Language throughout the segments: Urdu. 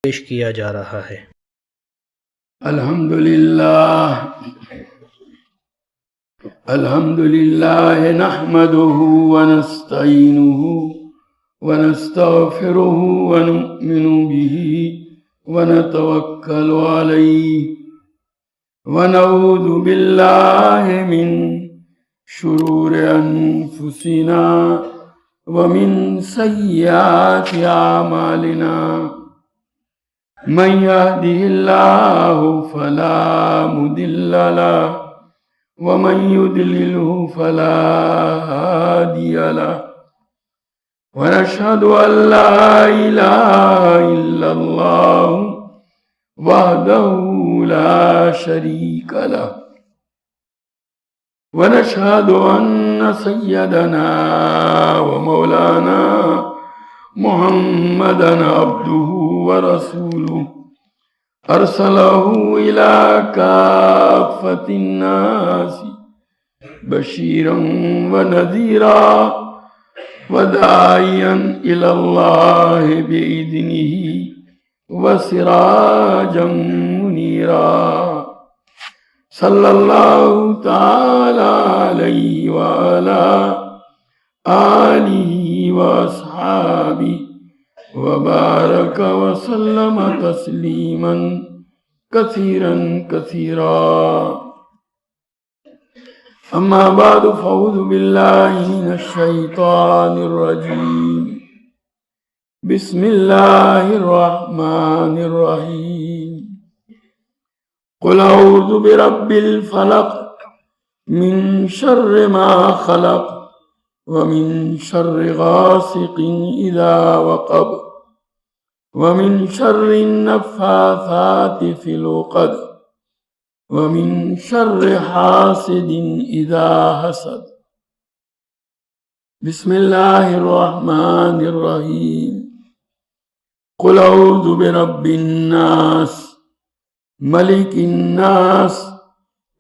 پیش کیا جا رہا ہے۔ الحمدللہ نحمده ونستعینه ونستغفره ونؤمن به ونتوکل علیہ ونعوذ باللہ من شرور انفسنا ومن سیئات اعمالنا من يهده الله فلا مضل له ومن يضلله فلا هادي له ونشهد أن لا إله إلا الله وحده لا شريك له ونشهد أن سيدنا ومولانا محمدا عبده ورسوله أرسله إلى كافة الناس بشيرا ونذيرا وداعيا إلى الله بإذنه وسراجا منيرا صلى الله تعالى عليه وعلى آله وأصحابه وبارك وسلم تسليما كثيرا كثيرا أما بعد فأعوذ بالله من الشيطان الرجيم بسم الله الرحمن الرحيم قل أعوذ برب الفلق من شر ما خلق ومن شر غاسق إذا وقب ومن شر النفاثات في العقد ومن شر حاسد إذا حسد بسم الله الرحمن الرحيم قل أعوذ برب الناس ملك الناس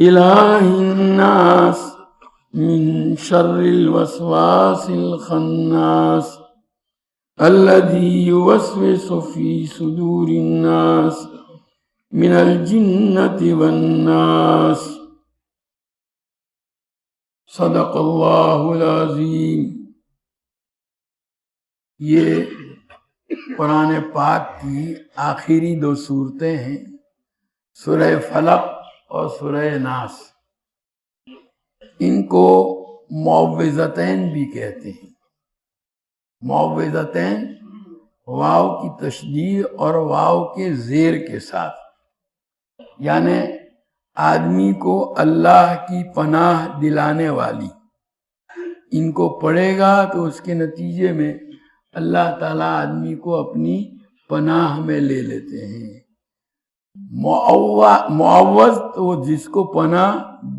إله الناس من شر الوسواس الخناس الذي يوسوس في صدور الناس من الجنة والناس صدق اللہ العظیم۔ یہ قرآن پاک کی آخری دو صورتیں ہیں، سورہ فلق اور سورہ ناس۔ ان کو معوذتین بھی کہتے ہیں۔ معوذتین واو کی تشدید اور واو کے زیر کے ساتھ، یعنی آدمی کو اللہ کی پناہ دلانے والی۔ ان کو پڑھے گا تو اس کے نتیجے میں اللہ تعالیٰ آدمی کو اپنی پناہ میں لے لیتے ہیں۔ معوذ تو جس کو پناہ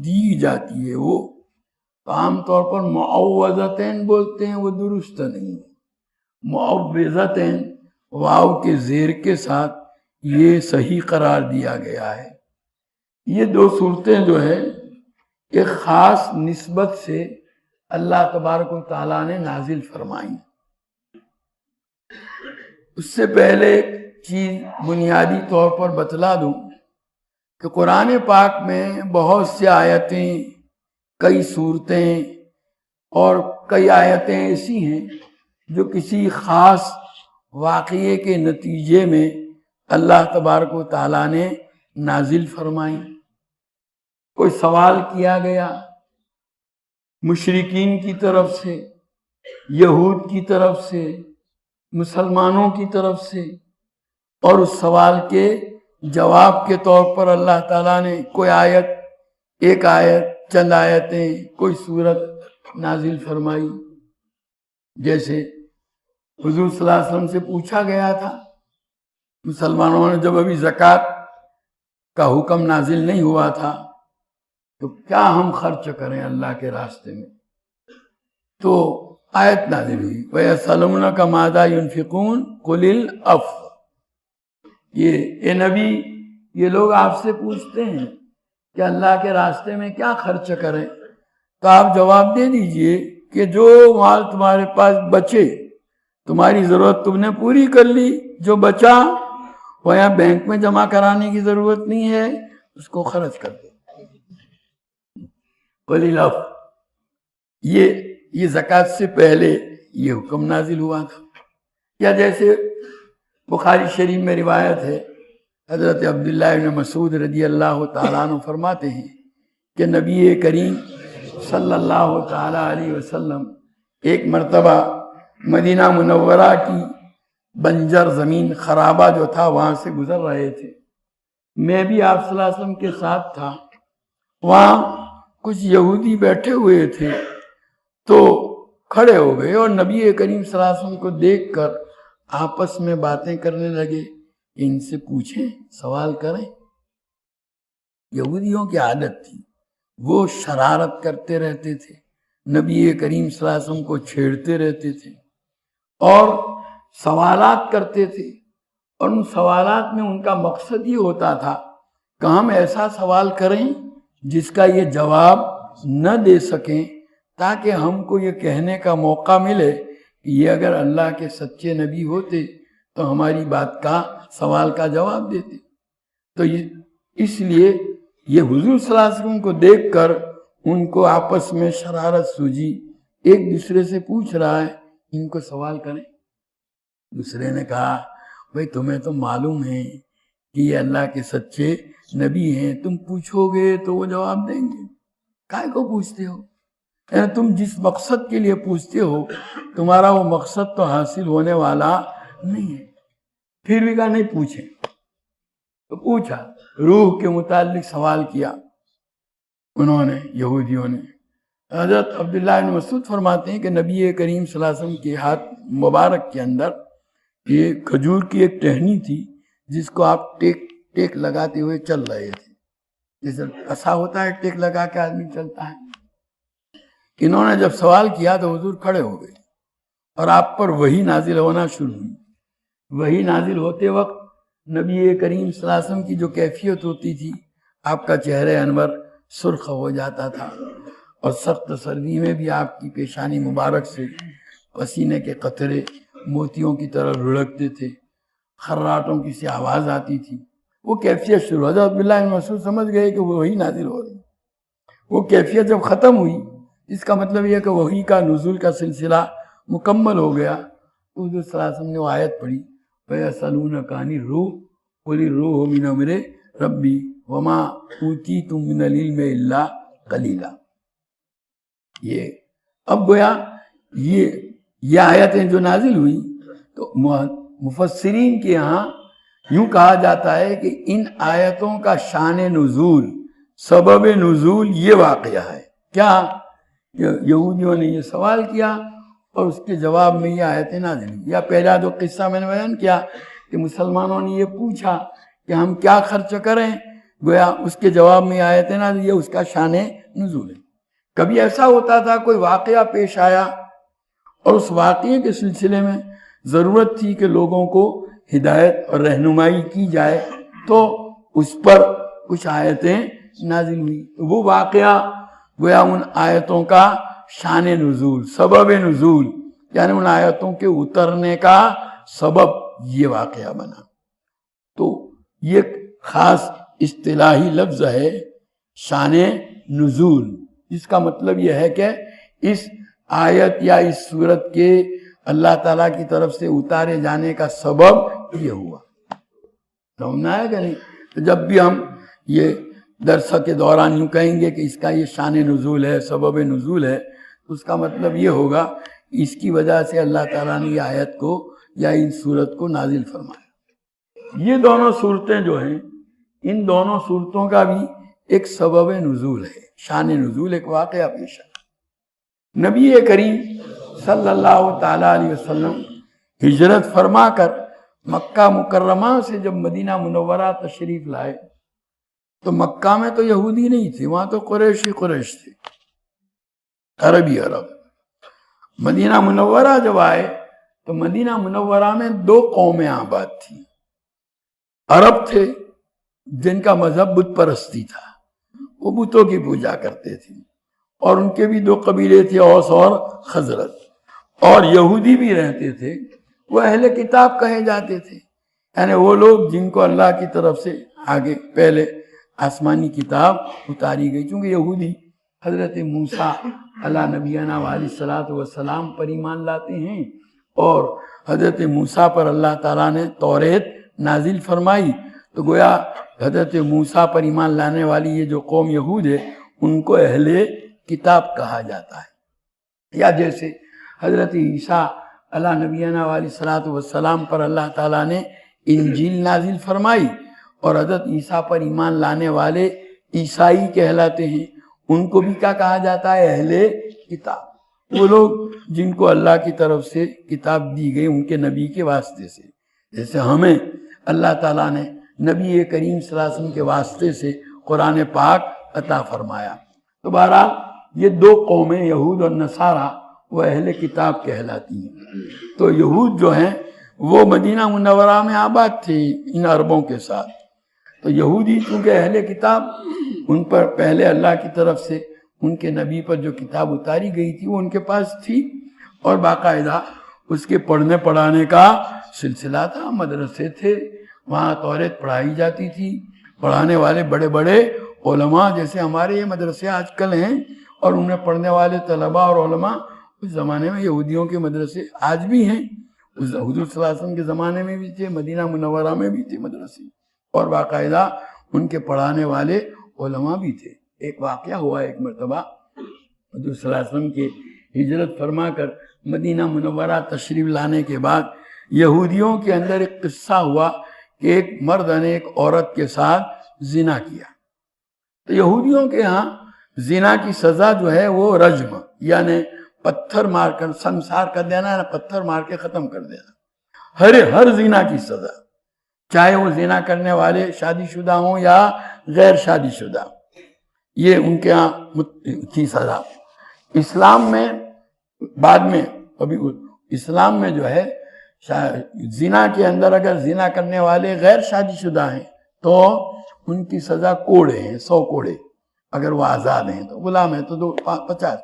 دی جاتی ہے وہ تو عام طور پر معوذتین بولتے ہیں، وہ درست نہیں ہے۔ معوذتین واو کے زیر کے ساتھ یہ صحیح قرار دیا گیا ہے۔ یہ دو صورتیں جو ہے ایک خاص نسبت سے اللہ تبارک و تعالیٰ نے نازل فرمائیں۔ اس سے پہلے ایک چیز بنیادی طور پر بتلا دوں کہ قرآن پاک میں بہت سی آیتیں، کئی صورتیں اور کئی آیتیں ایسی ہیں جو کسی خاص واقعے کے نتیجے میں اللہ تبارک و تعالیٰ نے نازل فرمائیں۔ کوئی سوال کیا گیا مشرکین کی طرف سے، یہود کی طرف سے، مسلمانوں کی طرف سے، اور اس سوال کے جواب کے طور پر اللہ تعالیٰ نے کوئی آیت، ایک آیت، چند آیتیں، کوئی سورت نازل فرمائی۔ جیسے حضور صلی اللہ علیہ وسلم سے پوچھا گیا تھا، مسلمانوں نے جب ابھی زکوٰۃ کا حکم نازل نہیں ہوا تھا تو کیا ہم خرچ کریں اللہ کے راستے میں، تو آیت نازل ہوئی وَيَسْأَلُونَكَ مَاذَا يُنْفِقُونَ قُلِ الْعَفْوَ۔ اے نبی، یہ لوگ آپ سے پوچھتے ہیں کہ اللہ کے راستے میں کیا خرچ کریں، تو آپ جواب دے دیجئے کہ جو مال تمہارے پاس بچے، تمہاری ضرورت تم نے پوری کر لی، جو بچا وہ یہاں بینک میں جمع کرانے کی ضرورت نہیں ہے، اس کو خرچ کر دو۔ وَلِلَفْ یہ زکوٰۃ سے پہلے یہ حکم نازل ہوا تھا۔ یا جیسے بخاری شریف میں روایت ہے، حضرت عبداللہ بن مسعود رضی اللہ تعالیٰ عنہ فرماتے ہیں کہ نبی کریم صلی اللہ تعالیٰ علیہ وسلم ایک مرتبہ مدینہ منورہ کی بنجر زمین خرابہ جو تھا وہاں سے گزر رہے تھے، میں بھی آپ صلی اللہ علیہ وسلم کے ساتھ تھا۔ وہاں کچھ یہودی بیٹھے ہوئے تھے تو کھڑے ہو گئے اور نبی کریم صلی اللہ علیہ وسلم کو دیکھ کر آپس میں باتیں کرنے لگے، ان سے پوچھیں، سوال کریں۔ یہودیوں کی عادت تھی، وہ شرارت کرتے رہتے تھے، نبی کریم صلی اللہ علیہ وسلم کو چھیڑتے رہتے تھے اور سوالات کرتے تھے، اور ان سوالات میں ان کا مقصد یہ ہوتا تھا کہ ہم ایسا سوال کریں جس کا یہ جواب نہ دے سکیں، تاکہ ہم کو یہ کہنے کا موقع ملے کہ یہ اگر اللہ کے سچے نبی ہوتے تو ہماری بات کا سوال کا جواب دیتے۔ تو اس لیے یہ حضور صلی اللہ علیہ وسلم کو دیکھ کر ان کو آپس میں شرارت سوجی، ایک دوسرے سے پوچھ رہا ہے ان کو سوال کریں۔ دوسرے نے کہا بھئی تمہیں تو معلوم ہے کہ یہ اللہ کے سچے نبی ہیں، تم پوچھو گے تو وہ جواب دیں گے، کائے کو پوچھتے ہو؟ یعنی تم جس مقصد کے لیے پوچھتے ہو تمہارا وہ مقصد تو حاصل ہونے والا نہیں ہے۔ پھر بھی کہا نہیں پوچھیں، تو پوچھا، روح کے متعلق سوال کیا انہوں نے، یہودیوں نے۔ حضرت عبداللہ بن مسعود فرماتے ہیں کہ نبی کریم صلی اللہ علیہ وسلم کے ہاتھ مبارک کے اندر یہ کھجور کی ایک ٹہنی تھی جس کو آپ ٹیک لگاتے ہوئے چل رہے تھے، جیسے ایسا ہوتا ہے ٹیک لگا کے آدمی چلتا ہے۔ انہوں نے جب سوال کیا تو حضور کھڑے ہو گئے اور آپ پر وحی نازل ہونا شروع ہوئی۔ وحی نازل ہوتے وقت نبی کریم صلی اللہ علیہ وسلم کی جو کیفیت ہوتی تھی، آپ کا چہرہ انور سرخ ہو جاتا تھا اور سخت سردی میں بھی آپ کی پیشانی مبارک سے پسینے کے قطرے موتیوں کی طرح لڑکتے تھے، خراٹوں کی سی آواز آتی تھی۔ وہ کیفیت شروع، حضرت عبداللہ بن مسعود سمجھ گئے کہ وحی نازل ہو رہی۔ وہ کیفیت جب ختم ہوئی، اس کا مطلب یہ کہ وحی کا نزول کا سلسلہ مکمل ہو گیا، تو حضور صلی اللہ علیہ وسلم نے وہ آیت پڑھی، وَيَسْأَلُونَكَ عَنِ الرُّوحِ قُلِ الرُّوحُ مِنْ أَمْرِ رَبِّي وَمَا أُوتِيتُم مِّنَ الْعِلْمِ إِلَّا قَلِيلًا۔ یہ اب گویا یہ آیتیں جو نازل ہوئی تو مفسرین کے ہاں یوں کہا جاتا ہے کہ ان آیتوں کا شان نزول، سبب نزول یہ واقعہ ہے۔ کیا؟ یہودیوں نے یہ سوال کیا اور اس کے جواب میں یہ آیتیں نازل ہوئی۔ یا پہلا جو قصہ میں نے بیان کیا کہ مسلمانوں نے یہ پوچھا کہ ہم کیا خرچ کریں، گویا اس کے جواب میں آیتیں نازل، یہ اس کا شان نزول ہے۔ کبھی ایسا ہوتا تھا کوئی واقعہ پیش آیا اور اس واقعے کے سلسلے میں ضرورت تھی کہ لوگوں کو ہدایت اور رہنمائی کی جائے، تو اس پر کچھ آیتیں نازل ہوئی۔ وہ واقعہ گویا ان آیتوں کا شان نزول، سبب نزول، یعنی ان آیتوں کے اترنے کا سبب یہ واقعہ بنا۔ تو یہ خاص اصطلاحی لفظ ہے شان نزول، جس کا مطلب یہ ہے کہ اس آیت یا اس صورت کے اللہ تعالیٰ کی طرف سے اتارے جانے کا سبب یہ ہوا۔ سمجھنا ہے کہ نہیں؟ تو جب بھی ہم یہ درس کے دوران یوں کہیں گے کہ اس کا یہ شان نزول ہے، سبب نزول ہے، تو اس کا مطلب یہ ہوگا اس کی وجہ سے اللہ تعالیٰ نے یہ آیت کو یا ان صورت کو نازل فرمایا۔ یہ دونوں صورتیں جو ہیں، ان دونوں صورتوں کا بھی ایک سبب نزول ہے، شان نزول، ایک واقعہ پیش ہے۔ نبی کریم صلی اللہ تعالیٰ علیہ وسلم ہجرت فرما کر مکہ مکرمہ سے جب مدینہ منورہ تشریف لائے تو مکہ میں تو یہودی نہیں تھے، وہاں تو قریش تھے، عربی عرب۔ مدینہ منورہ جب آئے تو مدینہ منورہ میں دو قومیں آباد تھیں۔ عرب تھے جن کا مذہب بت پرستی تھا، وہ بتوں کی پوجا کرتے تھے، اور ان کے بھی دو قبیلے تھے، اوس اور خزرج۔ اور یہودی بھی رہتے تھے، وہ اہل کتاب کہے جاتے تھے، یعنی وہ لوگ جن کو اللہ کی طرف سے آگے پہلے آسمانی کتاب اتاری گئی، چونکہ یہودی حضرت موسیٰ علیہ نبینا علیہ الصلوۃ والسلام پر ایمان لاتے ہیں، اور حضرت موسیٰ پر اللہ تعالیٰ نے توریت نازل فرمائی، تو گویا حضرت موسیٰ پر ایمان لانے والی یہ جو قوم یہود ہے ان کو اہل کتاب کہا جاتا ہے۔ یا جیسے حضرت عیسیٰ علیہ نبینا علیہ الصلوۃ والسلام پر اللہ تعالیٰ نے انجیل نازل فرمائی، اور حضرت عیسیٰ پر ایمان لانے والے عیسائی کہلاتے ہیں، ان کو بھی کیا کہا جاتا ہے؟ اہل کتاب، وہ لوگ جن کو اللہ کی طرف سے کتاب دی گئی ان کے نبی کے واسطے سے، جیسے ہمیں اللہ تعالیٰ نے نبی کریم صلی اللہ علیہ وسلم کے واسطے سے قرآن پاک عطا فرمایا۔ تو بہرحال یہ دو قومیں یہود اور نصارہ وہ اہل کتاب کہلاتی ہیں۔ تو یہود جو ہیں وہ مدینہ منورہ میں آباد تھے ان عربوں کے ساتھ، تو یہودی چونکہ اہل کتاب، ان پر پہلے اللہ کی طرف سے ان کے نبی پر جو کتاب اتاری گئی تھی وہ ان کے پاس تھی، اور باقاعدہ اس کے پڑھنے پڑھانے کا سلسلہ تھا، مدرسے تھے، وہاں توریت پڑھائی جاتی تھی، پڑھانے والے بڑے بڑے علماء جیسے ہمارے یہ مدرسے آج کل ہیں، اور ان میں پڑھنے والے طلباء اور علماء اس زمانے میں یہودیوں کے مدرسے آج بھی ہیں، حضور صلی اللہ علیہ وسلم کے زمانے میں بھی تھے، مدینہ منورہ میں بھی تھے مدرسے، اور باقاعدہ ان کے پڑھانے والے علماء بھی تھے۔ ایک واقعہ ہوا ایک مرتبہ، حضور صلی اللہ علیہ وسلم کے ہجرت فرما کر مدینہ منورہ تشریف لانے کے بعد یہودیوں کے اندر ایک قصہ ہوا کہ ایک مرد نے ایک عورت کے ساتھ زنا کیا۔ تو یہودیوں کے ہاں زنا کی سزا جو ہے وہ رجم، یعنی پتھر مار کر سنسار کر دینا، پتھر مار کے ختم کر دینا، ہر زنا کی سزا، چاہے وہ زنا کرنے والے شادی شدہ ہوں یا غیر شادی شدہ، یہ ان کے ہاں تھی سزا۔ اسلام میں بعد میں ابھی اسلام میں جو ہے زنا کے اندر اگر زنا کرنے والے غیر شادی شدہ ہیں تو ان کی سزا کوڑے ہیں، 100 کوڑے، اگر وہ آزاد ہیں تو، غلام ہیں تو 50،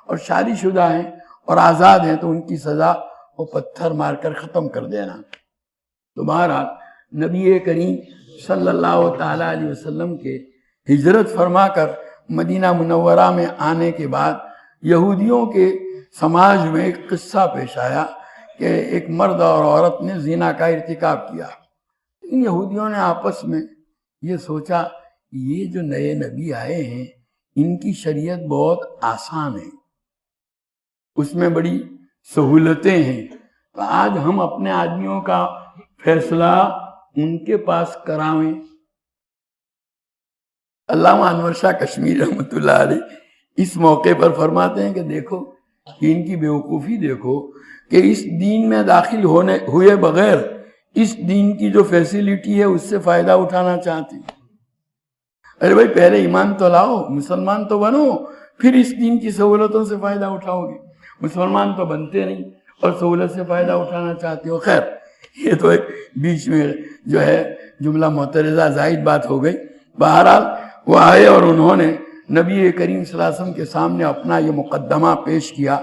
اور شادی شدہ ہیں اور آزاد ہیں تو ان کی سزا وہ پتھر مار کر ختم کر دینا۔ تو بہرحال نبی کریم صلی اللہ تعالیٰ علیہ وسلم کے ہجرت فرما کر مدینہ منورہ میں آنے کے بعد یہودیوں کے سماج میں ایک قصہ پیش آیا کہ ایک مرد اور عورت نے زنا کا ارتکاب کیا۔ ان یہودیوں نے آپس میں یہ سوچا یہ جو نئے نبی آئے ہیں ان کی شریعت بہت آسان ہے، اس میں بڑی سہولتیں ہیں، تو آج ہم اپنے آدمیوں کا فیصلہ ان کے پاس کراویں۔ علامہ انور شاہ کشمیری رحمۃ اللہ علیہ اس موقع پر فرماتے ہیں کہ دیکھو کہ ان کی بیوقوفی دیکھو کہ اس دین میں داخل ہوئے بغیر اس دین کی جو فیسیلیٹی ہے اس سے فائدہ اٹھانا چاہتے ہیں۔ ارے بھائی پہلے ایمان تو لاؤ، مسلمان تو بنو، پھر اس دین کی سہولتوں سے فائدہ اٹھاؤ گے۔ مسلمان تو بنتے نہیں اور سہولت سے فائدہ اٹھانا چاہتے ہو۔ خیر یہ تو ایک بیچ میں جو ہے جملہ معترضہ زائد بات ہو گئی۔ بہرحال وہ آئے اور انہوں نے نبی کریم صلی اللہ علیہ وسلم کے سامنے اپنا یہ مقدمہ پیش کیا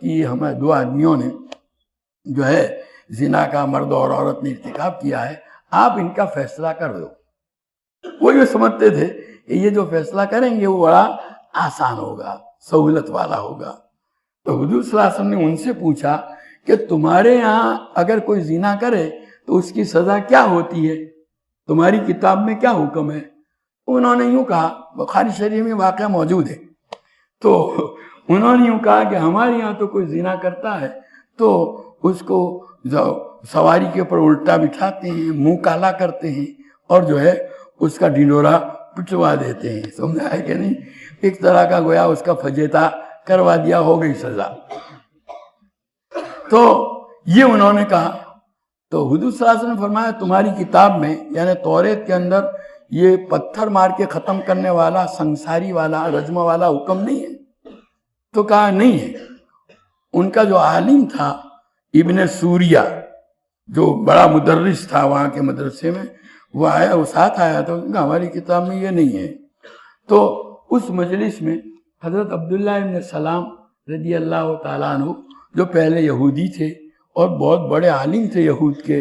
کہ یہ ہمیں دو آدمیوں نے جو ہے زنا کا مرد اور عورت نے ارتکاب کیا ہے، آپ ان کا فیصلہ کر دو۔ وہ یہ سمجھتے تھے کہ یہ جو فیصلہ کریں گے وہ بڑا آسان ہوگا، سہولت والا ہوگا۔ تو حضور صلی اللہ علیہ وسلم نے ان سے پوچھا کہ تمہارے یہاں اگر کوئی زنا کرے تو اس کی سزا کیا ہوتی ہے، تمہاری کتاب میں کیا حکم ہے؟ انہوں نے یوں کہا، بخاری شریف میں واقعہ موجود ہے، تو انہوں نے یوں کہا کہ ہمارے یہاں تو کوئی زنا کرتا ہے تو اس کو سواری کے اوپر الٹا بٹھاتے ہیں، منہ کالا کرتے ہیں اور جو ہے اس کا ڈھنڈورا پٹوا دیتے ہیں۔ سمجھا ہے کہ نہیں؟ ایک طرح کا گویا اس کا فجیتا کروا دیا، ہو گئی سزا۔ تو یہ انہوں نے کہا، تو حضور صلی اللہ علیہ وسلم نے فرمایا تمہاری کتاب میں یعنی توریت کے اندر یہ پتھر مار کے ختم کرنے والا، سنساری والا، رجم والا حکم نہیں ہے؟ تو کہا نہیں ہے۔ ان کا جو عالم تھا ابن سوریہ، جو بڑا مدرس تھا وہاں کے مدرسے میں، وہ آیا، وہ ساتھ آیا تو ہماری کتاب میں یہ نہیں ہے۔ تو اس مجلس میں حضرت عبداللہ ابن سلام رضی اللہ تعالیٰ عنہ جو پہلے یہودی تھے اور بہت بڑے عالم تھے یہود کے،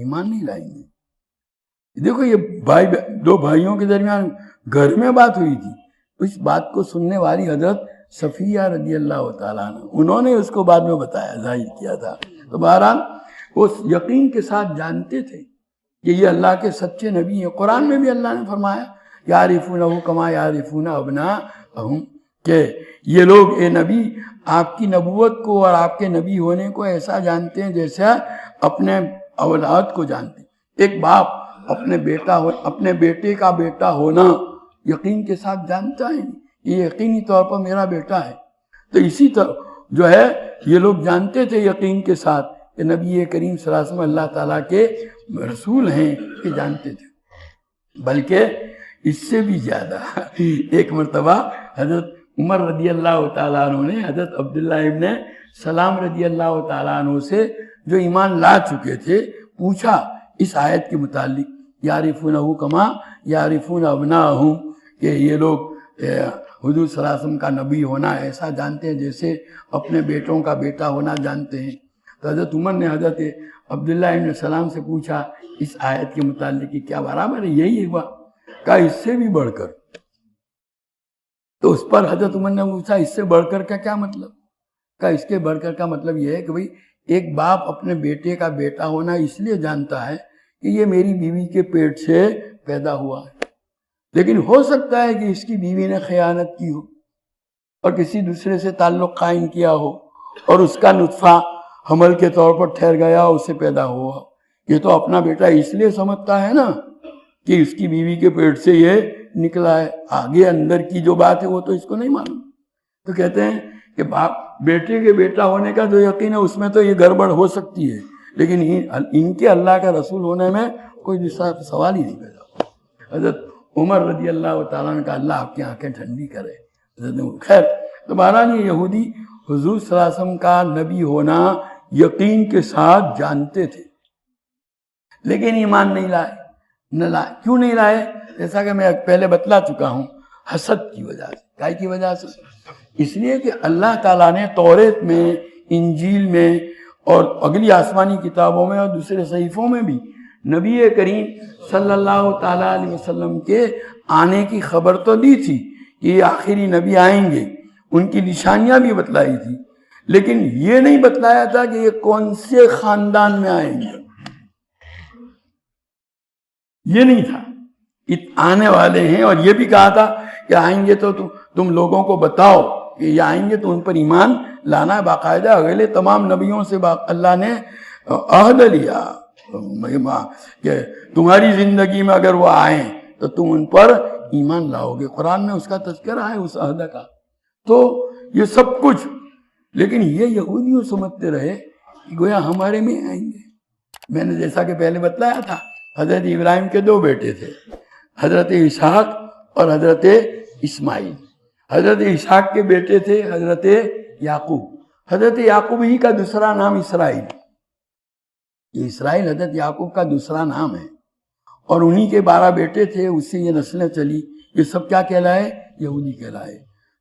ایمان نہیں لائیں گے. دیکھو یہ دو بھائیوں کے درمیان گھر میں بات ہوئی تھی, اس بات کو سننے والی حضرت صفیہ رضی اللہ تعالیٰ عنہ, انہوں نے اس کو بعد میں بتایا, ظاہر کیا تھا. تو بہرحال وہ یقین کے ساتھ جانتے تھے کہ یہ اللہ کے سچے نبی ہیں. قرآن میں بھی اللہ نے فرمایا یعرفونہ کما یعرفون ابناءہم, کہ یہ لوگ اے نبی آپ کی نبوت کو اور آپ کے نبی ہونے کو ایسا جانتے ہیں جیسا اپنے اولاد کو جانتے ہیں. ایک باپ اپنے بیٹے کا بیٹا ہونا یقین کے ساتھ جانتا ہے, یہ یقینی طور پر میرا بیٹا ہے. تو اسی طرح جو ہے یہ لوگ جانتے تھے یقین کے ساتھ کہ نبی کریم صلی اللہ علیہ وسلم اللہ تعالیٰ کے رسول ہیں, یہ جانتے تھے. بلکہ اس سے بھی زیادہ ایک مرتبہ حضرت عمر رضی اللہ تعالیٰ عنہ نے حضرت عبداللہ ابن سلام رضی اللہ تعالیٰ عنہ سے, جو ایمان لا چکے تھے, پوچھا اس آیت کے متعلق یعرفونہ کما یعرفون ابناءہم, کہ یہ لوگ حضور صلی اللہ علیہ وسلم کا نبی ہونا ایسا جانتے ہیں جیسے اپنے بیٹوں کا بیٹا ہونا جانتے ہیں. تو حضرت عمر نے حضرت عبداللہ ابن سلام سے پوچھا اس آیت کے متعلق کہ کیا برابر ہے, یہی ہوا؟ کہا اس سے بھی بڑھ کر. تو اس پر حضرت عمر نے پوچھا اس سے بڑھ کر کا کیا مطلب؟ کہا اس کے بڑھ کر کا مطلب یہ ہے کہ بھئی ایک باپ اپنے بیٹے کا بیٹا ہونا اس لیے جانتا ہے کہ یہ میری بیوی کے پیٹ سے پیدا ہوا ہے, لیکن ہو سکتا ہے کہ اس کی بیوی نے خیانت کی ہو اور کسی دوسرے سے تعلق قائم کیا ہو اور اس کا نطفہ حمل کے طور پر ٹھہر گیا, اس سے پیدا ہوا. یہ تو اپنا بیٹا اس لیے سمجھتا ہے نا کہ اس کی بیوی کے پیٹ سے یہ نکلا ہے, آگے اندر کی جو بات ہے وہ تو اس کو نہیں معلوم. تو کہتے ہیں کہ باپ بیٹے کے بیٹا ہونے کا جو یقین ہے اس میں تو یہ گڑبڑ ہو سکتی ہے, لیکن ان کے اللہ کا رسول ہونے میں کوئی دوسرا سوال ہی نہیں پیدا. حضرت عمر رضی اللہ تعالیٰ نے کہا اللہ آپ کی آنکھیں ٹھنڈی کرے. خیر, تو بہرحال یہ یہودی حضور صلی اللہ علیہ وسلم کا نبی ہونا یقین کے ساتھ جانتے تھے, لیکن ایمان نہیں لائے. کیوں نہیں لائے؟ جیسا کہ میں پہلے بتلا چکا ہوں, حسد کی وجہ سے. کائے کی وجہ سے؟ اس لیے کہ اللہ تعالیٰ نے توریت میں, انجیل میں اور اگلی آسمانی کتابوں میں اور دوسرے صحیفوں میں بھی نبی کریم صلی اللہ تعالیٰ علیہ وسلم کے آنے کی خبر تو دی تھی کہ یہ آخری نبی آئیں گے, ان کی نشانیاں بھی بتلائی تھی, لیکن یہ نہیں بتلایا تھا کہ یہ کون سے خاندان میں آئیں گے. یہ نہیں تھا, آنے والے ہیں. اور یہ بھی کہا تھا کہ آئیں گے تو تم لوگوں کو بتاؤ کہ یہ آئیں گے تو ان پر ایمان لانا ہے. باقاعدہ اگلے تمام نبیوں سے اللہ نے عہد لیا کہ تمہاری زندگی میں اگر وہ آئیں تو تم ان پر ایمان لاؤ گے. قرآن میں اس کا تذکرہ ہے اس عہد کا. تو یہ سب کچھ, لیکن یہ یہودیوں سمجھتے رہے کہ گویا ہمارے میں آئیں گے. میں نے جیسا کہ پہلے بتلایا تھا حضرت ابراہیم کے دو بیٹے تھے, حضرت اسحاق اور حضرت اسماعیل. حضرت اسحاق کے بیٹے تھے حضرت یعقوب. حضرت یعقوب ہی کا دوسرا نام اسرائیل. یہ اسرائیل حضرت یعقوب کا دوسرا نام ہے, اور انہی کے 12 بیٹے تھے, اس سے یہ نسلیں چلی. یہ سب کیا کہلائے؟ یہودی کہلائے.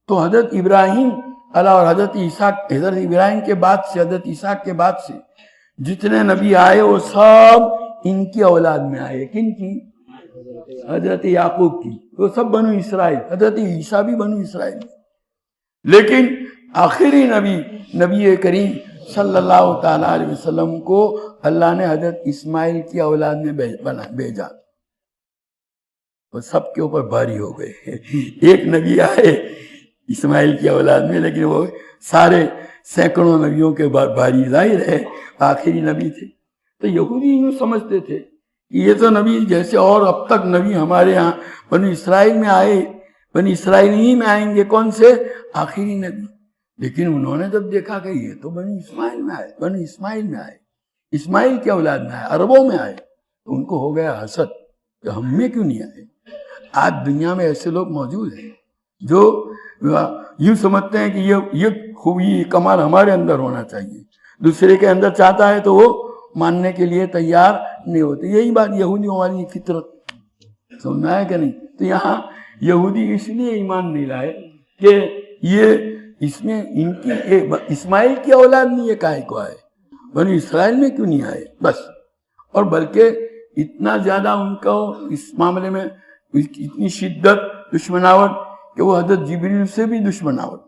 تو حضرت ابراہیم اور حضرت اسحاق, حضرت ابراہیم کے بعد سے, حضرت اسحاق کے بعد سے جتنے نبی آئے وہ سب ان کی اولاد میں آئے. کن کی؟ حضرت یعقوب کی. وہ سب بنو اسرائیل. حضرت عیسیٰ بھی بنو اسرائیل. لیکن آخری نبی کریم صلی اللہ تعالیٰ علیہ وسلم کو اللہ نے حضرت اسماعیل کی اولاد میں بھیجا. وہ سب کے اوپر بھاری ہو گئے. ایک نبی آئے اسماعیل کی اولاد میں, لیکن وہ سارے سینکڑوں نبیوں کے بھاری. ظاہر ہے آخری نبی تھے. تو یہودی یوں سمجھتے تھے کہ یہ تو نبی جیسے اور اب تک نبی ہمارے ہاں بنو اسرائیل میں آئے, بنی اسرائیل ہی میں آئیں گے. کون سے؟ آخری نبی. لیکن انہوں نے جب دیکھا کہ یہ تو بنو اسماعیل میں آئے, بنو اسماعیل میں آئے, اسماعیل کی اولاد میں آئے, عربوں میں آئے, تو ان کو ہو گیا حسد کہ ہم میں کیوں نہیں آئے. آج دنیا میں ایسے لوگ موجود ہیں جو یوں سمجھتے ہیں کہ یہ خوبی کمال ہمارے اندر ہونا چاہیے, دوسرے کے اندر چاہتا ہے تو وہ ماننے کے لیے تیار نہیں ہوتے. یہی بات یہودیوں والی فطرت, سمجھنا ہے کہ نہیں. تو یہاں یہودی اس لیے ایمان نہیں لائے کہ یہ اس میں ان کی اسماعیل کی اولاد نہیں ہے, کائے کو آئے, بنی اسرائیل میں کیوں نہیں آئے بس. اور بلکہ اتنا زیادہ ان کو اس معاملے میں اتنی شدت دشمناوٹ کہ وہ حضرت جبریل سے بھی دشمناوٹ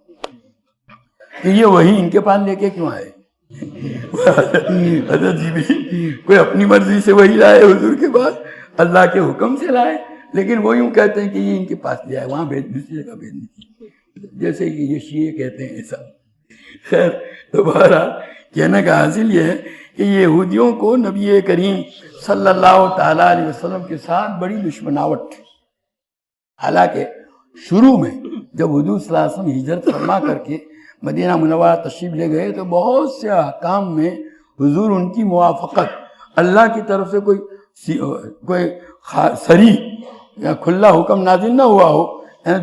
کہ یہ وہی ان کے پاس لے کے کیوں آئے. حضرت جبریل کوئی اپنی مرضی سے وہی لائے حضور کے پاس, اللہ کے حکم سے لائے, لیکن وہ یوں کہتے ہیں کہ یہ ان کے پاس لے آئے, وہاں دوسری جگہ بھیجنی تھی, جیسے کہ یہ شیعہ کہتے ہیں ایسا. خیر دوبارہ کہنے کا حاصل یہ ہے کہ یہودیوں کو نبی کریم صلی اللہ تعالیٰ علیہ وسلم کے ساتھ بڑی دشمناوٹ تھی. حالانکہ شروع میں جب حضور صلی اللہ علیہ وسلم ہجرت فرما کر کے مدینہ منورہ تشریف لے گئے تو بہت سے احکام میں حضور ان کی موافقت, اللہ کی طرف سے کوئی صریح یا کھلا حکم نازل نہ ہوا ہو,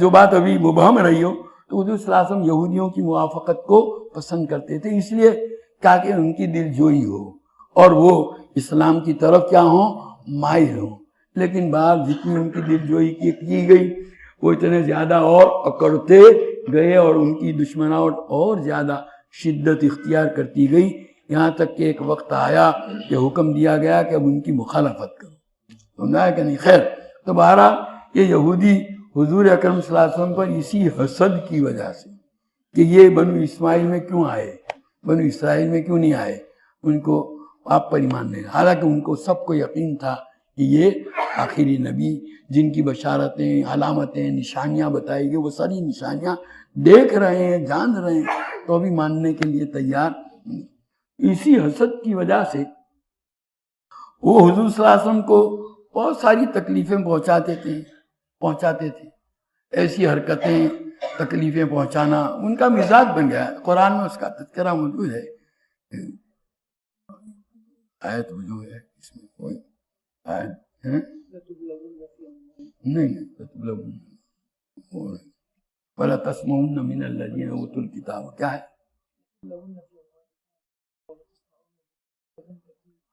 جو بات ابھی مبہم رہی ہو, تو حضور صلی اللہ علیہ وسلم یہودیوں کی موافقت کو پسند کرتے تھے, اس لیے تاکہ ان کی دل جوئی ہو اور وہ اسلام کی طرف کیا ہوں, مائل ہوں. لیکن بعد جتنی ان کی دل جوئی کی گئی وہ اتنے زیادہ اور اکڑتے گئے اور ان کی دشمناوٹ اور زیادہ شدت اختیار کرتی گئی, یہاں تک کہ ایک وقت آیا کہ حکم دیا گیا کہ اب ان کی مخالفت کرو. سمجھا ہے کہ نہیں؟ خیر تو بہرحال یہ یہودی حضور اکرم صلی اللہ علیہ وسلم پر اسی حسد کی وجہ سے کہ یہ بنو اسماعیل میں کیوں آئے, بنو اسرائیل میں کیوں نہیں آئے, ان کو آپ پر ایمان نہیں. حالانکہ ان کو سب کو یقین تھا کہ یہ آخری نبی جن کی بشارتیں, علامتیں, نشانیاں بتائی گئی, وہ ساری نشانیاں دیکھ رہے ہیں, جان رہے ہیں, تو ابھی ماننے کے لیے تیار نہیں. اسی حسد کی وجہ سے وہ حضور صلی اللہ علیہ وسلم کو بہت ساری تکلیفیں پہنچاتے تھے. ایسی حرکتیں, تکلیفیں پہنچانا ان کا مزاج بن گیا. قرآن میں اس کا تذکرہ موجود ہے. آیت جو ہے اس میں کوئی آیت ہے نہیں, وَلَا تَسْمَعُنَّ مِنَ الَّذِينَ أُوتُوا الْكِتَابَ, کیا ہے؟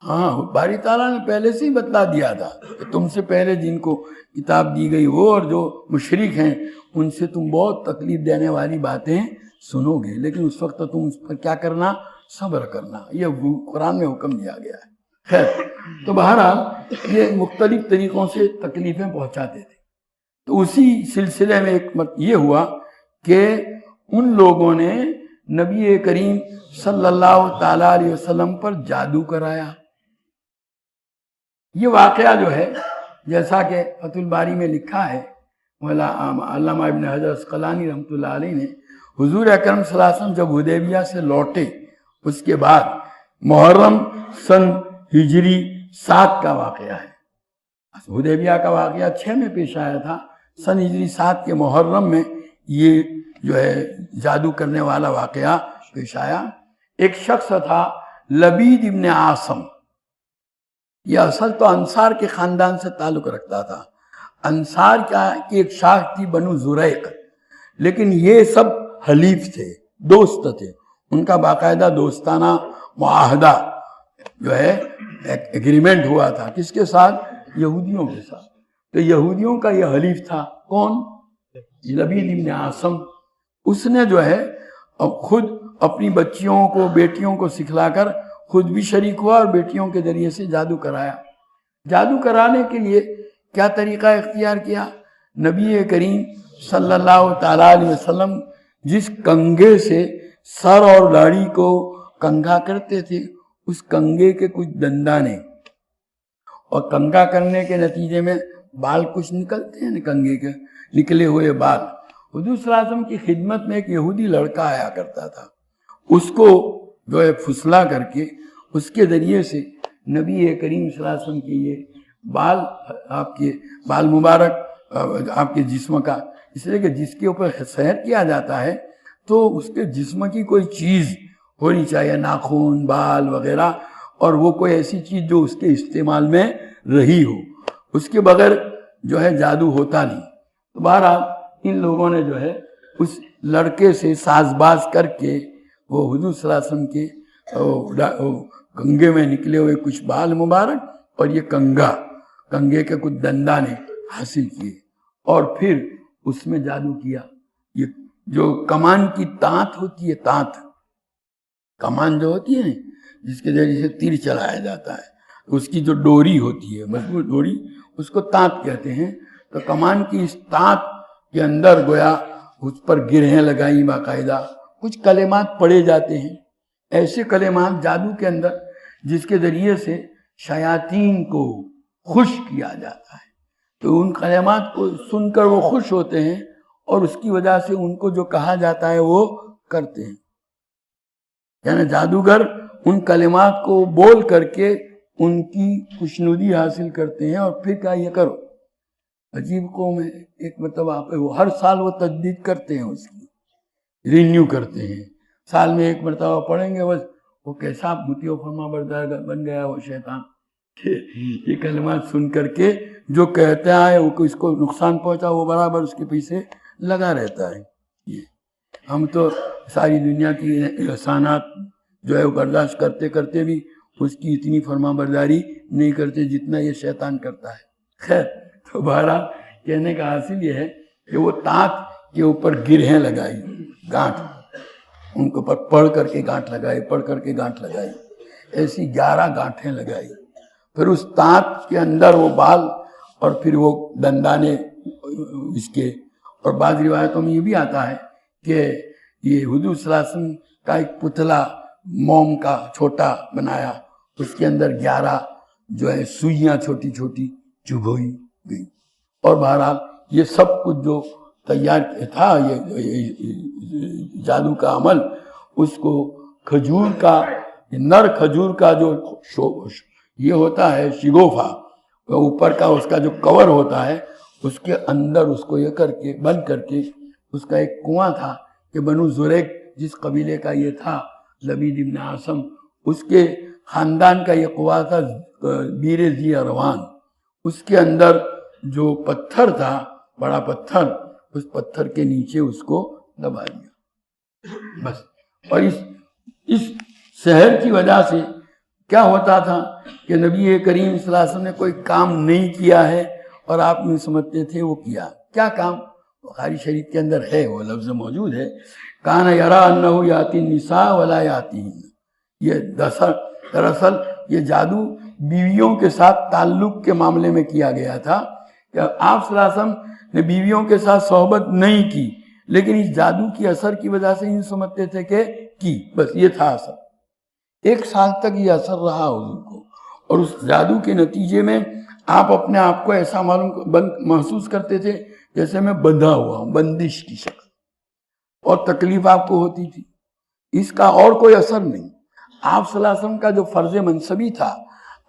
ہاں, باری تعالیٰ نے پہلے سے ہی بتلا دیا تھا کہ تم سے پہلے جن کو کتاب دی گئی وہ اور جو مشرک ہیں ان سے تم بہت تکلیف دینے والی باتیں سنو گے, لیکن اس وقت تم اس پر کیا کرنا, صبر کرنا. یہ قرآن میں حکم دیا گیا ہے. خیر تو بہرحال یہ مختلف طریقوں سے تکلیفیں پہنچاتے تھے. تو اسی سلسلے میں ایک یہ ہوا کہ ان لوگوں نے نبی کریم صلی اللہ تعالیٰ علیہ وسلم پر جادو کرایا. یہ واقعہ جو ہے جیسا کہ فتح الباری میں لکھا ہے, علامہ ابن حجر عسقلانی رحمۃ اللہ علیہ نے, حضور اکرم صلی اللہ علیہ وسلم جب حدیبیہ سے لوٹے اس کے بعد محرم سن ہجری 7 کا واقعہ ہے. حدیبیہ کا واقعہ 6 میں پیش آیا تھا, سن ہجری 7 کے محرم میں یہ جو ہے جادو کرنے والا واقعہ پیش آیا. ایک شخص تھا لبید ابن عاصم, یہ اصل تو انصار کے خاندان سے تعلق رکھتا تھا. انصار کی ایک شاخ تھی بنو زریق, لیکن یہ سب حلیف تھے, دوست تھے. ان کا باقاعدہ دوستانہ معاہدہ جو ہے ایگریمنٹ ہوا تھا, کس کے ساتھ؟ یہودیوں کے ساتھ. تو یہودیوں کا یہ حلیف تھا کون؟ لبید ابن عاصم. اس نے جو ہے خود اپنی بچیوں کو, بیٹیوں کو سکھلا کر خود بھی شریک ہوا اور بیٹیوں کے ذریعے سے جادو کرایا. جادو کرانے کے لیے کیا طریقہ اختیار کیا؟ نبی کریم صلی اللہ تعالیٰ علیہ وسلم جس کنگے سے سر اور داڑھی کو کنگھا کرتے تھے, اس کنگے کے کچھ دندانے, اور کنگھا کرنے کے نتیجے میں بال کچھ نکلتے ہیں, کنگے کے نکلے ہوئے بال. حضور صلی اللہ علیہ وسلم کی خدمت میں ایک یہودی لڑکا آیا کرتا تھا, اس کو جو ہے پھسلا کر کے اس کے ذریعے سے نبی کریم صلی اللہ علیہ وسلم کے یہ بال, آپ کے بال مبارک آپ کے جسم کا, اس لیے کہ جس کے اوپر سحر کیا جاتا ہے تو اس کے جسم کی کوئی چیز ہونی چاہیے, ناخن, بال وغیرہ, اور وہ کوئی ایسی چیز جو اس کے استعمال میں رہی ہو, اس کے بغیر جو ہے جادو ہوتا نہیں. تو بہرحال ان لوگوں نے جو ہے اس لڑکے سے ساز باز کر کے وہ حضور صلی اللہ علیہ وسلم کے کنگے میں نکلے ہوئے کچھ بال مبارک اور یہ کنگے کے کچھ دندانے حاصل کیے, اور پھر اس میں جادو کیا. یہ جو کمان کی تانت ہوتی ہے, تانت کمان جو ہوتی ہے جس کے ذریعے سے تیر چلایا جاتا ہے, اس کی جو ڈوری ہوتی ہے مضبوط ڈوری اس کو تانت کہتے ہیں. تو کمان کی اس تانت کے اندر گویا اس پر گرہیں لگائی باقاعدہ. کچھ کلمات پڑھے جاتے ہیں ایسے کلمات جادو کے اندر جس کے ذریعے سے شیاطین کو خوش کیا جاتا ہے. تو ان کلمات کو سن کر وہ خوش ہوتے ہیں اور اس کی وجہ سے ان کو جو کہا جاتا ہے وہ کرتے ہیں. یعنی جادوگر ان کلمات کو بول کر کے ان کی خوشنودی حاصل کرتے ہیں اور پھر کہا یہ کرو. عجیب قوم ہے. ایک مرتبہ وہ ہر سال وہ تجدید کرتے ہیں اس کی رینیو کرتے ہیں. سال میں ایک مرتبہ پڑھیں گے بس. وہ کیسا مطیع و فرما بردار بن گیا وہ شیطان کہ یہ کلمات سن کر کے جو کہتا ہے وہ اس کو نقصان پہنچا وہ برابر اس کے پیچھے لگا رہتا ہے. ہم تو ساری دنیا کی احسانات جو ہے وہ برداشت کرتے کرتے بھی اس کی اتنی فرما برداری نہیں کرتے جتنا یہ شیطان کرتا ہے. خیر تو بہرحال کہنے کا حاصل یہ ہے کہ وہ تانت کے اوپر گرہیں لگائی گانٹھ ان کے اوپر پڑھ کر کے گانٹھ لگائی پڑھ کر کے گانٹھ لگائی. ایسی 11 گانٹھیں لگائی. پھر اس تانت کے اندر وہ بال اور پھر وہ دندانے اس کے. اور بعض روایتوں میں یہ بھی آتا ہے کہ یہ حضور صلی اللہ علیہ وسلم کا ایک پتلا موم کا چھوٹا بنایا اس کے اندر 11 جو ہے سوئیاں چھوٹی چھوٹی چبھوئی گئی. اور بہرحال یہ سب کچھ جو تیار تھا یہ جادو کا عمل اس کو کھجور کا نر کھجور کا جو یہ ہوتا ہے شگوفہ اوپر کا اس کا جو کور ہوتا ہے اس کے اندر اس کو یہ کر کے بند کر کے اس کا ایک کنواں تھا کہ بنو زریق جس قبیلے کا یہ تھا لبید ابن عاصم اس کے خاندان کا یہ کنواں تھا بیر ذی اروان. اس کے اندر جو پتھر تھا بڑا پتھر اس پتھر کے نیچے اس کو دبا دیا بس. اور اس شہر کی وجہ سے کیا ہوتا تھا کہ نبی کریم صلی اللہ علیہ وسلم نے کوئی کام نہیں کیا ہے اور آپ نہیں سمجھتے تھے وہ کیا. کیا کام؟ بخاری شریف کے اندر ہے وہ لفظ موجود ہے کان یرا انہ یاتی النساء ولا یاتین. یہ دراصل یہ جادو بیویوں کے ساتھ تعلق کے معاملے میں کیا گیا تھا کہ آپ صلی اللہ علیہ وسلم نے بیویوں کے ساتھ صحبت نہیں کی لیکن اس جادو کی اثر کی وجہ سے نہیں سمجھتے تھے کہ کی. بس یہ تھا اثر. 1 سال تک یہ اثر رہا حضور کو اور اس جادو کے نتیجے میں آپ اپنے آپ کو ایسا محسوس کرتے تھے جیسے میں بندھا ہوا ہوں بندش کی شکل اور تکلیف آپ کو ہوتی تھی. اس کا اور کوئی اثر نہیں. آپ صلی اللہ علیہ وسلم کا جو فرض منصبی تھا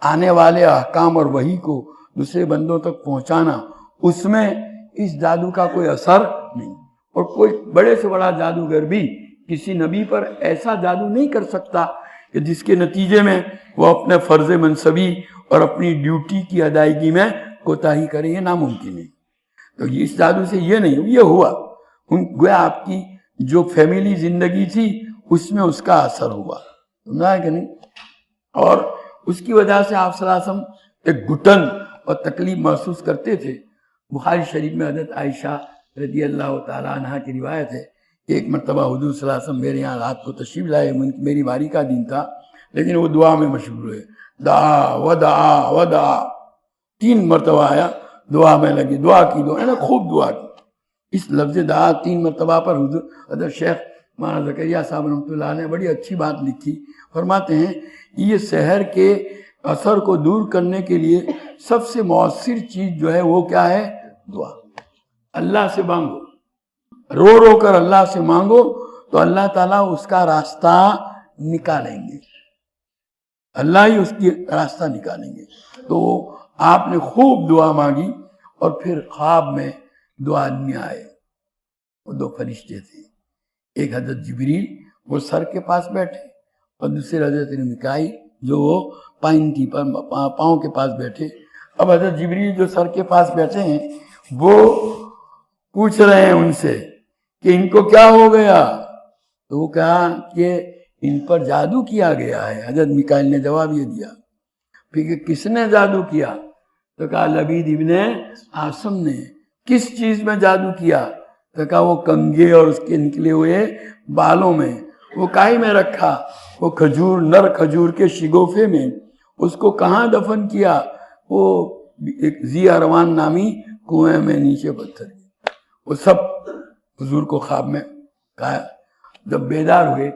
آنے والے احکام اور وحی کو دوسرے بندوں تک پہنچانا اس میں اس جادو کا کوئی اثر نہیں. اور کوئی بڑے سے بڑا جادوگر بھی کسی نبی پر ایسا جادو نہیں کر سکتا کہ جس کے نتیجے میں وہ اپنے فرض منصبی اور اپنی ڈیوٹی کی ادائیگی میں کوتاہی کرے. یہ ناممکن ہے. تو اس جادو سے یہ نہیں یہ ہوا گویا آپ کی جو فیملی زندگی تھی اس میں اس کا اثر ہوا سمجھا ہے کہ نہیں. اور اس کی وجہ سے آپ صلی اللہ علیہ وسلم ایک گھٹن اور تکلیف محسوس کرتے تھے. بخاری شریف میں حضرت عائشہ رضی اللہ تعالیٰ عنہ کی روایت ہے ایک مرتبہ حضور صلی اللہ علیہ وسلم میرے یہاں رات کو تشریف لائے. میری باری کا دن تھا لیکن وہ دعا میں مشغول ہوئے. دعا ودعا ودعا 3 مرتبہ آیا. دعا میں لگی دعا کی خوب دعا کی. اس لفظ دعا 3 مرتبہ پر حضور حضرت شیخ مولانا زکریا صاحب رحمۃ اللہ نے بڑی اچھی بات لکھی. فرماتے ہیں یہ سحر کے اثر کو دور کرنے کے لیے سب سے مؤثر چیز جو ہے وہ کیا ہے؟ دعا. اللہ سے مانگو رو رو کر اللہ سے مانگو تو اللہ تعالیٰ اس کا راستہ نکالیں گے. اللہ ہی اس کی راستہ نکالیں گے. تو آپ نے خوب دعا مانگی اور پھر خواب میں 2 آدمی آئے. وہ 2 فرشتے تھے. ایک حضرت جبریل وہ سر کے پاس بیٹھے اور دوسرے حضرت میکائیل جو وہ پائنٹی پر پاؤں کے پاس بیٹھے. اب حضرت جبریل جو سر کے پاس بیٹھے ہیں وہ پوچھ رہے ہیں ان سے کہ ان کو کیا ہو گیا. تو وہ کہا کہ ان پر جادو کیا گیا ہے. حضرت میکائیل نے جواب یہ دیا. پھر کس نے جادو کیا؟ تو کہا لبید ابن عاصم نے. کس چیز میں جادو کیا؟ تو کہا وہ کنگھے اور اس کے نکلے ہوئے بالوں میں. وہ کائی میں رکھا؟ وہ کھجور نر کھجور کے شگوفے میں. اس کو کہاں دفن کیا؟ وہ ایک ذی اروان نامی کنویں میں نیچے پتھر کیا. وہ سب حضور کو خواب میں کہا. جب بیدار ہوئے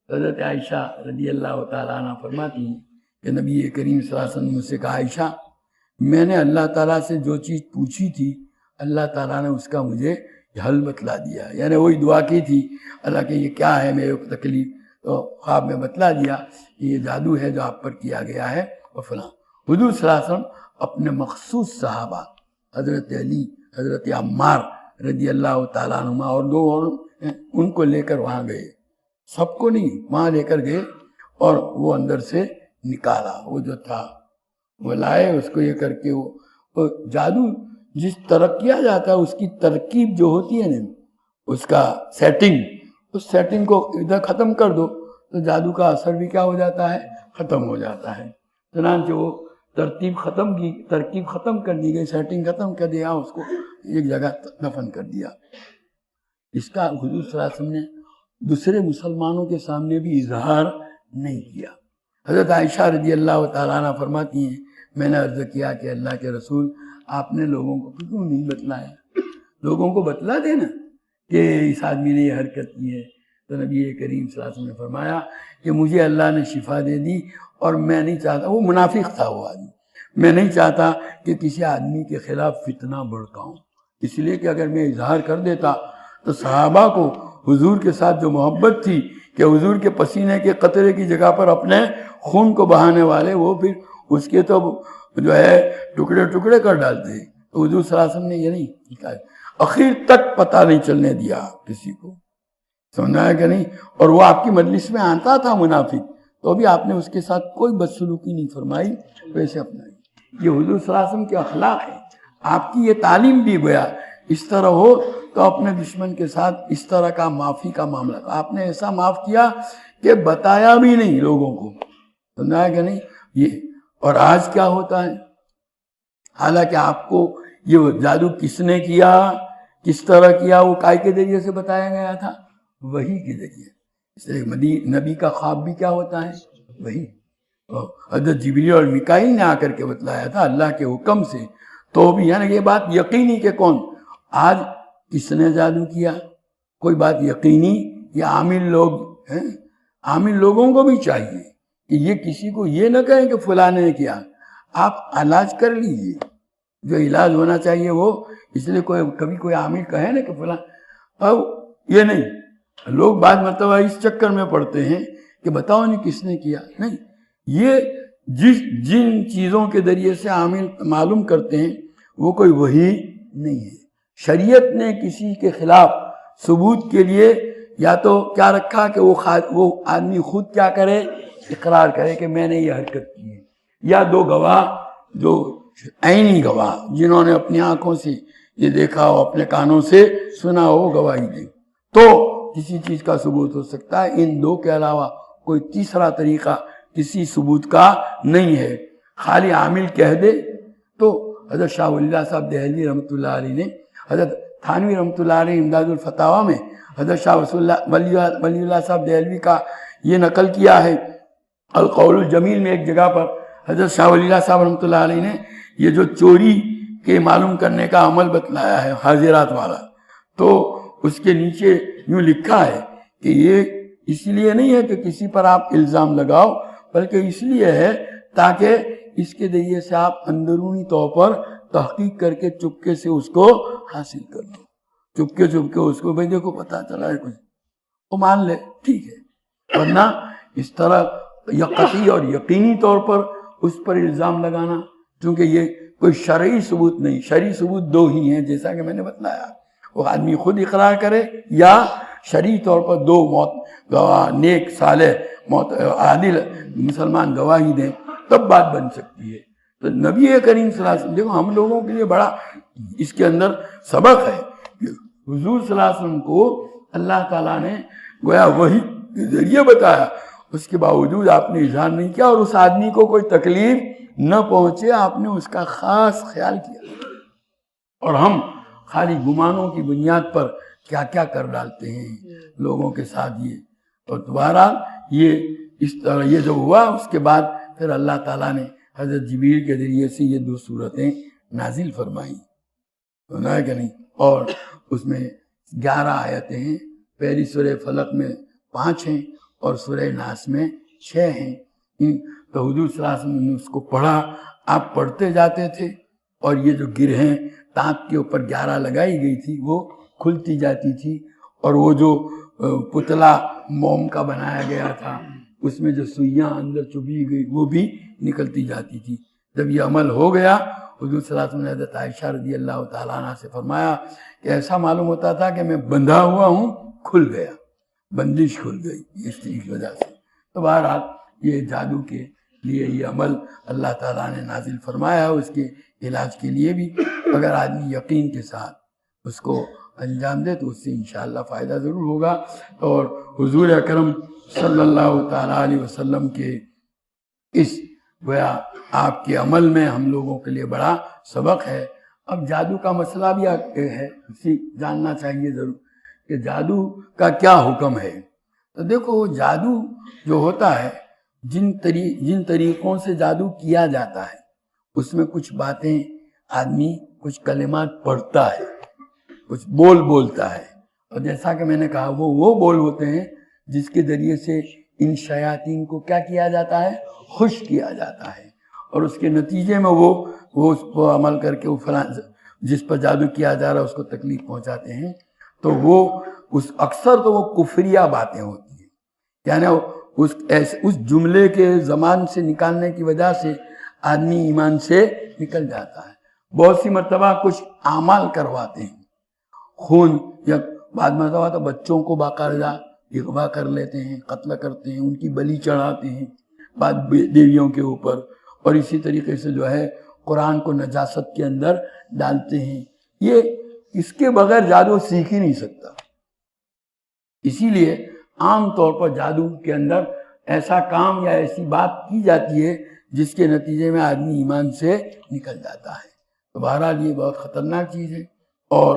حضرت عائشہ رضی اللہ تعالیٰ عنہ فرماتی ہیں کہ نبی کریم صلی اللہ علیہ وسلم نے مجھ سے کہا، عائشہ میں نے اللہ تعالیٰ سے جو چیز پوچھی تھی اللہ تعالیٰ نے اس کا مجھے حل بتلا دیا. یعنی وہی دعا کی تھی اللہ کہ یہ کیا ہے میرے کو تکلیف، تو خواب میں بتلا دیا کہ یہ جادو ہے جو آپ پر کیا گیا ہے اور فلاں. حضور صلی اللہ علیہ وسلم اپنے مخصوص صحابہ حضرت علی، حضرت عمار رضی اللہ تعالیٰ عنہ اور دو اور ان کو لے کر وہاں گئے. سب کو نہیں، وہاں لے کر گئے اور وہ اندر سے نکالا. وہ جو تھا وہ لائے، اس کو یہ کر کے وہ جادو جس طرح کیا جاتا ہے اس کی ترکیب جو ہوتی ہے نا، اس کا سیٹنگ، اس سیٹنگ کو ادھر ختم کر دو تو جادو کا اثر بھی کیا ہو جاتا ہے، ختم ہو جاتا ہے. چنانچہ وہ ترکیب ختم کر دی گئی، سیٹنگ ختم کر دیا، اس کو ایک جگہ دفن کر دیا. اس کا حضور صلی اللہ علیہ وسلم نے دوسرے مسلمانوں کے سامنے بھی اظہار نہیں کیا. حضرت عائشہ رضی اللہ تعالیٰ عنہ فرماتی ہیں میں نے عرض کیا کہ اللہ کے رسول آپ نے لوگوں کو کیوں نہیں بتلایا؟ لوگوں کو بتلا دینا کہ اس آدمی نے یہ حرکت کی ہے. تو نبی کریم صلی اللہ علیہ وسلم نے فرمایا کہ مجھے اللہ نے شفا دے دی اور میں نہیں چاہتا، وہ منافق تھا وہ آدمی، میں نہیں چاہتا کہ کسی آدمی کے خلاف فتنہ بھڑکاؤں، اس لیے کہ اگر میں اظہار کر دیتا تو صحابہ کو حضور کے ساتھ جو محبت تھی کہ حضور کے پسینے کے قطرے کی جگہ پر اپنے خون کو بہانے والے، وہ پھر اس کے تو جو ہے ٹکڑے ٹکڑے کر ڈالتے ہیں. تو حضور صلی اللہ علیہ وسلم نے یہ نہیں کہا، اخیر تک پتہ نہیں چلنے دیا کسی کو. سمجھا ہے کہ نہیں؟ اور وہ آپ کی مجلس میں آتا تھا منافق، تو بھی آپ نے اس کے ساتھ کوئی بدسلوکی نہیں فرمائی، ویسے اپنائی. یہ حضور صلی اللہ علیہ وسلم کے اخلاق ہے. آپ کی یہ تعلیم بھی گویا اس طرح ہو تو اپنے دشمن کے ساتھ اس طرح کا معافی کا معاملہ. آپ نے ایسا معاف کیا کہ بتایا بھی نہیں لوگوں کو. سمجھا ہے کہ نہیں؟ یہ اور آج کیا ہوتا ہے، حالانکہ آپ کو یہ جادو کس نے کیا، کس طرح کیا، وہ کائے کے ذریعے سے بتایا گیا تھا، وحی کے ذریعے. اس لیے نبی کا خواب بھی کیا ہوتا ہے، وحی. حضرت جبریل اور میکائیل نے آ کر کے بتلایا تھا اللہ کے حکم سے. تو بھی یعنی یہ بات یقینی کہ کون آج کس نے جادو کیا، کوئی بات یقینی. یہ عامل لوگ ہیں، عامل لوگوں کو بھی چاہیے کہ یہ کسی کو یہ نہ کہیں کہ فلاں نے کیا. آپ علاج کر لیجئے جو علاج ہونا چاہیے وہ. اس لیے کبھی کوئی عامل کہے نا کہ فلاں، اب یہ نہیں. لوگ بعض مرتبہ اس چکر میں پڑتے ہیں کہ بتاؤ نہیں کس نے کیا. نہیں، یہ جن چیزوں کے ذریعے سے عامل معلوم کرتے ہیں وہ کوئی وحی نہیں ہے. شریعت نے کسی کے خلاف ثبوت کے لیے یا تو کیا رکھا کہ وہ آدمی خود کیا کرے، اقرار کرے کہ میں نے یہ حرکت کی ہے، یا دو گواہ جو عینی گواہ جنہوں نے اپنی آنکھوں سے یہ دیکھا ہو، اپنے کانوں سے سنا ہو، گواہی دیں تو کسی چیز کا ثبوت ہو سکتا ہے. ان دو کے علاوہ کوئی تیسرا طریقہ کسی ثبوت کا نہیں ہے. خالی عامل کہہ دے تو حضرت شاہ ولی اللہ صاحب دہلوی رحمۃ اللہ علیہ نے، حضرت تھانوی رحمۃ اللہ علیہ امداد الفتاویٰ میں حضرت شاہ ولی اللہ صاحب دہلوی کا یہ نقل کیا ہے. القول الجمیل میں ایک جگہ پر حضرت شاہ ولی اللہ صاحب رحمۃ اللہ علیہ نے یہ جو چوری کے معلوم کرنے کا عمل بتلایا ہے حاضرات والا، تو اس کے نیچے یوں لکھا ہے کہ یہ اس لیے نہیں ہے کہ کسی پر آپ الزام لگاؤ، بلکہ اس لیے ہے تاکہ اس کے ذریعے سے آپ اندرونی طور پر تحقیق کر کے چپکے سے اس کو حاصل کر لو. چپکے اس کو بھائی دیکھو پتہ چلا ہے کچھ، وہ مان لے ٹھیک ہے، ورنہ اس طرح قطعی اور یقینی طور پر اس پر الزام لگانا، چونکہ یہ کوئی شرعی ثبوت نہیں. شرعی ثبوت دو ہی ہیں جیسا کہ میں نے بتلایا، وہ آدمی خود اقرار کرے یا شرعی طور پر دو گواہ نیک صالح عادل مسلمان گواہی دیں، تب بات بن سکتی ہے. تو نبی کریم صلی اللہ علیہ وسلم، دیکھو ہم لوگوں کے لیے بڑا اس کے اندر سبق ہے کہ حضور صلی اللہ علیہ وسلم کو اللہ تعالیٰ نے گویا وحی کے ذریعے بتایا، اس کے باوجود آپ نے اظہار نہیں کیا اور اس آدمی کو کوئی تکلیف نہ پہنچے، آپ نے اس کا خاص خیال کیا. اور ہم خالی گمانوں کی بنیاد پر کیا کیا کر ڈالتے ہیں لوگوں کے ساتھ. یہ اور دوبارہ یہ اس طرح یہ جو ہوا، اس کے بعد پھر اللہ تعالیٰ نے حضرت جبریل کے ذریعے سے یہ 2 صورتیں نازل فرمائیں، سنا ہے کہ نہیں؟ اور اس میں 11 آیتیں ہیں، پہلی سورہ فلق میں 5 ہیں اور سورہ ناس میں 6 ہیں۔ تو حضور صلی اللہ علیہ وسلم نے اس کو پڑھا، آپ پڑھتے جاتے تھے اور یہ جو گرہیں تانت کے اوپر 11 لگائی گئی تھی وہ کھلتی جاتی تھی، اور وہ جو پتلا موم کا بنایا گیا تھا اس میں جو سوئیاں اندر چبھی گئی وہ بھی نکلتی جاتی تھی۔ جب یہ عمل ہو گیا، حضور صلی اللہ علیہ وسلم نے حضرت عائشہ رضی اللہ تعالیٰ عنہ سے فرمایا کہ ایسا معلوم ہوتا تھا کہ میں بندھا ہوا ہوں، کھل گیا، بندش کھل گئی اس چیز کی وجہ سے۔ تو بہرحال یہ جادو کے لیے یہ عمل اللہ تعالیٰ نے نازل فرمایا ہے، اس کے علاج کے لیے بھی اگر آدمی یقین کے ساتھ اس کو انجام دے تو اس سے انشاءاللہ فائدہ ضرور ہوگا۔ اور حضور اکرم صلی اللہ تعالیٰ علیہ وسلم کے اس گویا آپ کے عمل میں ہم لوگوں کے لیے بڑا سبق ہے۔ اب جادو کا مسئلہ بھی ہے، جاننا چاہیے ضرور کہ جادو کا کیا حکم ہے۔ تو دیکھو جادو جو ہوتا ہے، جن طریقوں سے جادو کیا جاتا ہے اس میں کچھ باتیں آدمی کچھ کلمات پڑھتا ہے، کچھ بول بولتا ہے، اور جیسا کہ میں نے کہا وہ بول ہوتے ہیں جس کے ذریعے سے ان شیاطین کو کیا کیا جاتا ہے، خوش کیا جاتا ہے، اور اس کے نتیجے میں وہ اس کو عمل کر کے وہ فلاں جس پر جادو کیا جا رہا ہے اس کو تکلیف پہنچاتے ہیں۔ تو وہ اکثر تو وہ کفریہ باتیں ہوتی ہیں، یعنی اس جملے کے زبان سے نکالنے کی وجہ سے آدمی ایمان سے نکل جاتا ہے۔ بہت سی مرتبہ کچھ اعمال کرواتے ہیں، خون، یا بعض مرتبہ تو بچوں کو باقاعدہ اغوا کر لیتے ہیں، قتل کرتے ہیں، ان کی بلی چڑھاتے ہیں بعض دیویوں کے اوپر، اور اسی طریقے سے جو ہے قرآن کو نجاست کے اندر ڈالتے ہیں۔ یہ اس کے بغیر جادو سیکھ ہی نہیں سکتا۔ اسی لیے عام طور پر جادو کے اندر ایسا کام یا ایسی بات کی جاتی ہے جس کے نتیجے میں آدمی ایمان سے نکل جاتا ہے۔ تو بہرحال یہ بہت خطرناک چیز ہے، اور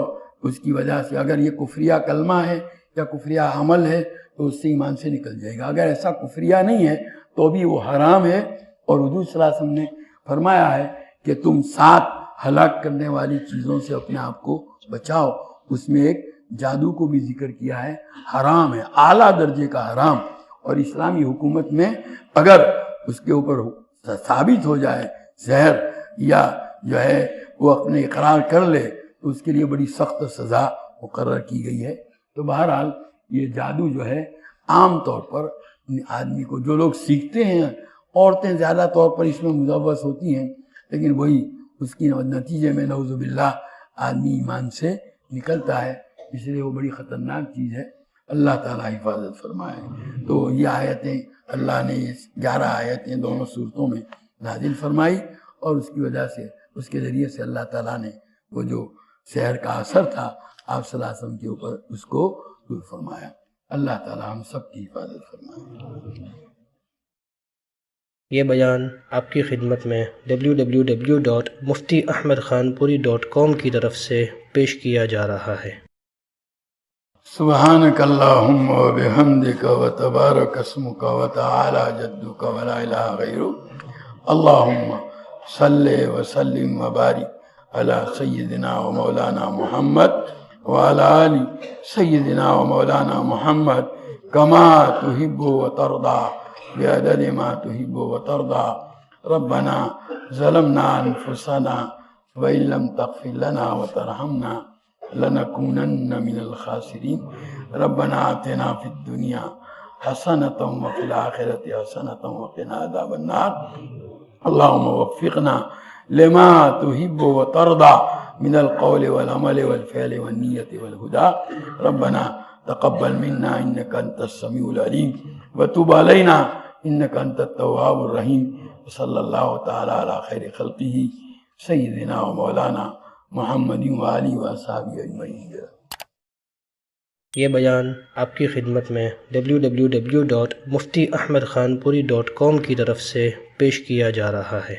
اس کی وجہ سے اگر یہ کفریہ کلمہ ہے یا کفریہ عمل ہے تو اس سے ایمان سے نکل جائے گا۔ اگر ایسا کفریہ نہیں ہے تو بھی وہ حرام ہے، اور حضور صلی اللہ علیہ وسلم نے فرمایا ہے کہ تم 7 ہلاک کرنے والی چیزوں سے اپنے آپ کو بچاؤ۔ اس میں ایک جادو کو بھی ذکر کیا ہے، حرام ہے، اعلیٰ درجے کا حرام، اور اسلامی حکومت میں اگر اس کے اوپر ثابت ہو جائے زہر یا جو ہے وہ اپنے اقرار کر لے تو اس کے لیے بڑی سخت سزا مقرر کی گئی ہے۔ تو بہرحال یہ جادو جو ہے عام طور پر آدمی کو، جو لوگ سیکھتے ہیں، عورتیں زیادہ طور پر اس میں ملوث ہوتی ہیں، لیکن وہی اس کی نتیجے میں نعوذ باللہ آدمی ایمان سے نکلتا ہے، اس لیے وہ بڑی خطرناک چیز ہے۔ اللہ تعالیٰ حفاظت فرمائے۔ تو یہ آیتیں اللہ نے 11 آیتیں دونوں صورتوں میں نازل فرمائی، اور اس کی وجہ سے اس کے ذریعے سے اللہ تعالیٰ نے وہ جو سحر کا اثر تھا آپ صلی اللہ علیہ وسلم کے اوپر اس کو دور فرمایا۔ اللہ تعالیٰ ہم سب کی حفاظت فرمائے۔ یہ بیان آپ کی خدمت میں www.muftiahmedkhanpuri.com کی طرف سے پیش کیا جا رہا ہے۔ سبحانک اللہم و بحمدک و تبارک اسمک و تعالی جدک و لا الہ غیرک، اللہم صلی وسلم و بارک علی سیدنا و مولانا محمد وعلی آل سیدنا و مولانا محمد کما تحب و ترضى بعدد ما تحب و ترضى۔ ربنا ظلمنا انفسنا وإن لم تغفر لنا وترحمنا لنكونن من الخاسرين۔ ربنا آتنا في الدنيا حسنة وفي الآخرة حسنة وقنا عذاب النار۔ اللهم وفقنا لما تحب وترضى من القول والعمل والفعل والنية والهدى۔ ربنا تقبل منا إنك أنت السميع العليم وتب علينا إنك أنت التواب الرحيم۔ وصلى الله تعالى على خير خلقه سيدنا ومولانا محمد وآلہ وصحبہ اجمعین۔ یہ بیان آپ کی خدمت میں www.muftiahmedkhanpuri.com کی طرف سے پیش کیا جا رہا ہے۔